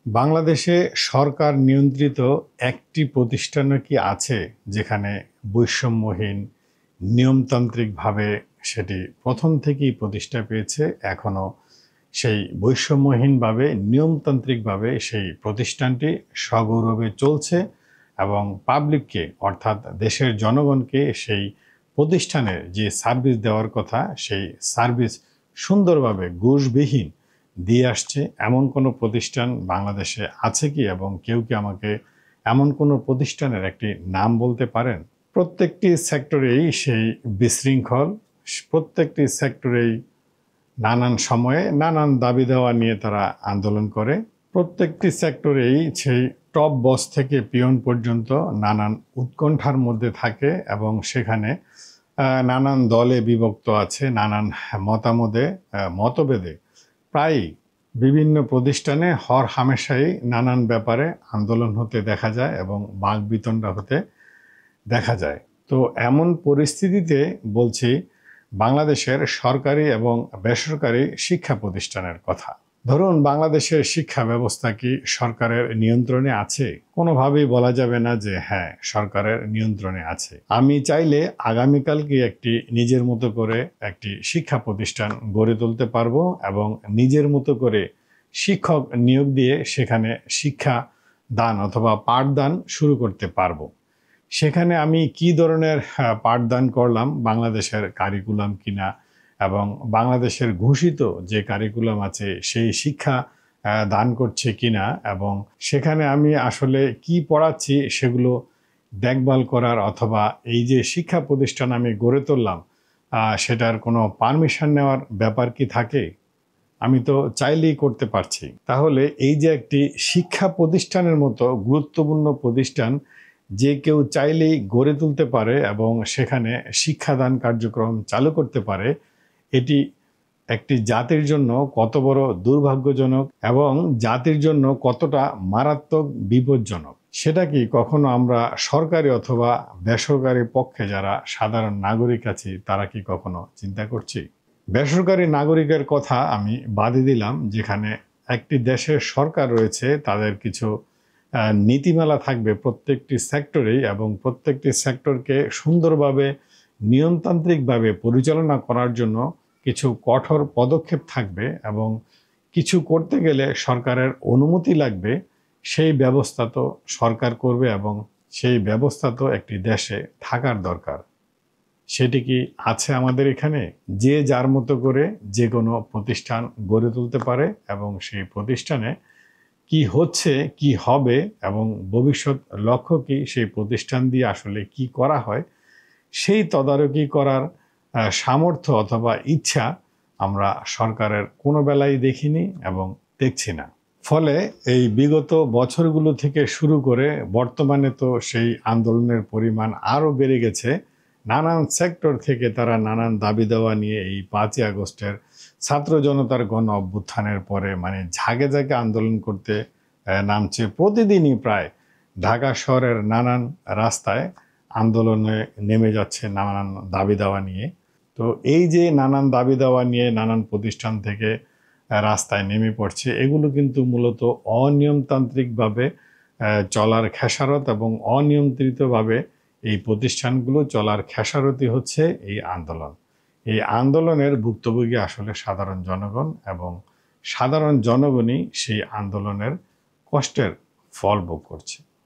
বাংলাদেশে সরকার নিয়ন্ত্রিত একটি প্রতিষ্ঠানও কি আছে যেখানে বৈষম্যহীন নিয়মতান্ত্রিকভাবে সেটি প্রথম থেকেই প্রতিষ্ঠা পেয়েছে, এখনও সেই বৈষম্যহীনভাবে নিয়মতান্ত্রিকভাবে সেই প্রতিষ্ঠানটি সগৌরবে চলছে এবং পাবলিককে অর্থাৎ দেশের জনগণকে সেই প্রতিষ্ঠানের যে সার্ভিস দেওয়ার কথা সেই সার্ভিস সুন্দরভাবে ঘুষবিহীন দিয়ে আসছে, এমন কোনো প্রতিষ্ঠান বাংলাদেশে আছে কি? এবং কেউ কি আমাকে এমন কোনো প্রতিষ্ঠানের একটি নাম বলতে পারেন? প্রত্যেকটি সেক্টরেই সেই বিশৃঙ্খল, প্রত্যেকটি সেক্টরেই নানান সময়ে নানান দাবি দেওয়া নিয়ে তারা আন্দোলন করে। প্রত্যেকটি সেক্টরেই সেই টপ বস থেকে পিয়ন পর্যন্ত নানান উৎকণ্ঠার মধ্যে থাকে এবং সেখানে নানান দলে বিভক্ত আছে, নানান মতভেদে প্রায়ই বিভিন্ন প্রতিষ্ঠানে হর হামেশাই নানান ব্যাপারে আন্দোলন হতে দেখা যায় এবং বাকবিতণ্ডা হতে দেখা যায়। তো এমন পরিস্থিতিতে বলছি বাংলাদেশের সরকারি এবং বেসরকারি শিক্ষা প্রতিষ্ঠানের কথা। ধরুন, বাংলাদেশের শিক্ষা ব্যবস্থা কি সরকারের নিয়ন্ত্রণে আছে? কোনোভাবেই বলা যাবে না যে হ্যাঁ, সরকারের নিয়ন্ত্রণে আছে। আমি চাইলে আগামীকালকে একটি নিজের মতো করে একটি শিক্ষা প্রতিষ্ঠান গড়ে তুলতে পারবো এবং নিজের মতো করে শিক্ষক নিয়োগ দিয়ে সেখানে শিক্ষা দান অথবা পাঠদান শুরু করতে পারবো। সেখানে আমি কি ধরনের পাঠদান করলাম, বাংলাদেশের কারিকুলাম কিনা এবং বাংলাদেশের ঘোষিত যে কারিকুলাম আছে সেই শিক্ষা দান করছে কিনা এবং সেখানে আমি আসলে কি পড়াচ্ছি সেগুলো দেখভাল করার অথবা এই যে শিক্ষা প্রতিষ্ঠান আমি গড়ে তুললাম সেটার কোনো পারমিশন নেওয়ার ব্যাপার কি থাকে? আমি তো চাইলেই করতে পারছি। তাহলে এই যে একটি শিক্ষা প্রতিষ্ঠানের মতো গুরুত্বপূর্ণ প্রতিষ্ঠান যে কেউ চাইলেই গড়ে তুলতে পারে এবং সেখানে শিক্ষাদান কার্যক্রম চালু করতে পারে, এটি একটি জাতির জন্য কত বড় দুর্ভাগ্যজনক এবং জাতির জন্য কতটা মারাত্মক বিপজ্জনক সেটা কি কখনো আমরা সরকারি অথবা বেসরকারি পক্ষে যারা সাধারণ নাগরিক আছি তারা কি কখনো চিন্তা করছি? বেসরকারি নাগরিকের কথা আমি বাদই দিলাম, যেখানে একটি দেশের সরকার রয়েছে, তাদের কিছু নীতিমালা থাকবে প্রত্যেকটি সেক্টরেই এবং প্রত্যেকটি সেক্টরকে সুন্দরভাবে নিয়মতান্ত্রিকভাবে পরিচালনা করার জন্য কিছু কঠোর পদক্ষেপ থাকবে এবং কিছু করতে গেলে সরকারের অনুমতি লাগবে। সেই ব্যবস্থা তো সরকার করবে এবং সেই ব্যবস্থা তো একটি দেশে থাকার দরকার। সেটি কি আছে আমাদের এখানে? যে যার মতো করে যে কোনো প্রতিষ্ঠান গড়ে তুলতে পারে এবং সেই প্রতিষ্ঠানে কি হচ্ছে, কি হবে এবং ভবিষ্যৎ লক্ষ্য কি, সেই প্রতিষ্ঠান দিয়ে আসলে কি করা হয় সেই তদারকি করার সামর্থ্য অথবা ইচ্ছা আমরা সরকারের কোনো বেলায় দেখিনি এবং দেখছি না। ফলে এই বিগত বছরগুলো থেকে শুরু করে বর্তমানে তো সেই আন্দোলনের পরিমাণ আরও বেড়ে গেছে। নানান সেক্টর থেকে তারা নানান দাবি দেওয়া নিয়ে এই 5ই আগস্টের ছাত্র জনতার গণ অভ্যুত্থানের পরে ঝাঁকে ঝাঁকে আন্দোলন করতে নামছে। প্রতিদিনই প্রায় ঢাকা শহরের নানান রাস্তায় আন্দোলনে নেমে যাচ্ছে নানান দাবি দেওয়া নিয়ে। তো এই যে নানান দাবি দেওয়া নিয়ে নানান প্রতিষ্ঠান থেকে রাস্তায় নেমে পড়ছে, এগুলো কিন্তু মূলত অনিয়মতান্ত্রিকভাবে চলার খেসারত এবং অনিয়ন্ত্রিতভাবে এই প্রতিষ্ঠানগুলো চলার খেসারতই হচ্ছে এই আন্দোলন। এই আন্দোলনের ভুক্তভোগী আসলে সাধারণ জনগণ এবং সাধারণ জনগণই সেই আন্দোলনের কষ্টের ফল ভোগ করছে।